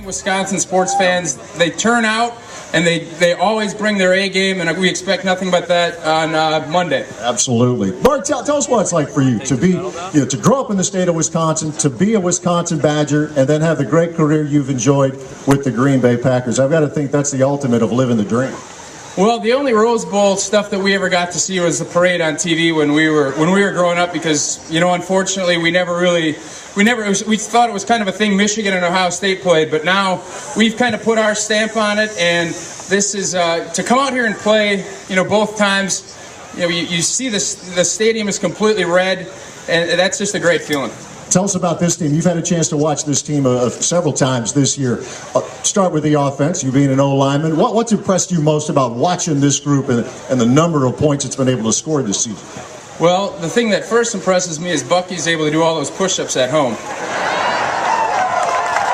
Wisconsin sports fans, they turn out and they always bring their A game, and we expect nothing but that on Monday. Absolutely. Mark, tell us what it's like for you to be, to grow up in the state of Wisconsin, to be a Wisconsin Badger, and then have the great career you've enjoyed with the Green Bay Packers. I've got to think that's the ultimate of living the dream. Well, the only Rose Bowl stuff that we ever got to see was the parade on TV when we were growing up, because unfortunately we thought it was kind of a thing Michigan and Ohio State played, but now we've kind of put our stamp on it, and this is to come out here and play both times. You see the stadium is completely red, and that's just a great feeling. Tell us about this team. You've had a chance to watch this team several times this year. Start with the offense, you being an O-lineman. What's impressed you most about watching this group and the number of points it's been able to score this season? Well, the thing that first impresses me is Bucky's able to do all those push-ups at home.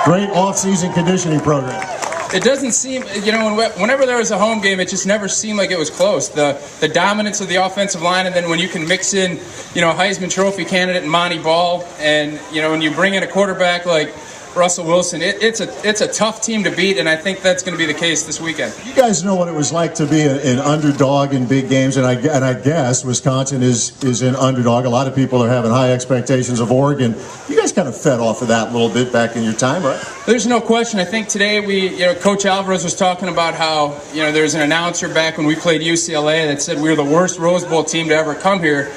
Great off-season conditioning program. It doesn't seem, whenever there was a home game, it just never seemed like it was close. The dominance of the offensive line, and then when you can mix in, Heisman Trophy candidate Monty Ball, and, when you bring in a quarterback like Russell Wilson, it's a tough team to beat, and I think that's going to be the case this weekend. You guys know what it was like to be an underdog in big games, and I guess Wisconsin is an underdog. A lot of people are having high expectations of Oregon. You guys kind of fed off of that a little bit back in your time, right? There's no question. I think today Coach Alvarez was talking about how there's an announcer back when we played UCLA that said we were the worst Rose Bowl team to ever come here.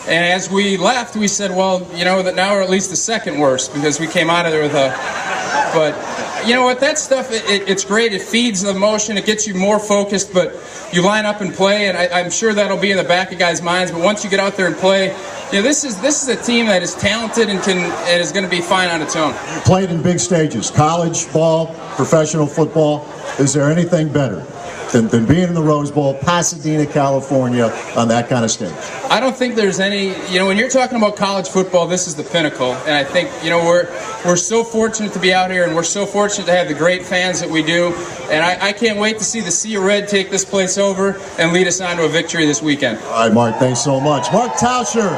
And as we left, we said, well, that now we're at least the second worst, because we came out of there with but you know what, that stuff, it's great. It feeds the emotion. It gets you more focused, but you line up and play, and I'm sure that'll be in the back of guys' minds. But once you get out there and play, this is a team that is talented and is going to be fine on its own. You played in big stages, college ball, professional football. Is there anything better than being in the Rose Bowl, Pasadena, California, on that kind of stage? I don't think there's any, when you're talking about college football, this is the pinnacle. And I think, we're so fortunate to be out here, and we're so fortunate to have the great fans that we do. And I can't wait to see the Sea of Red take this place over and lead us on to a victory this weekend. All right, Mark, thanks so much. Mark Tauscher.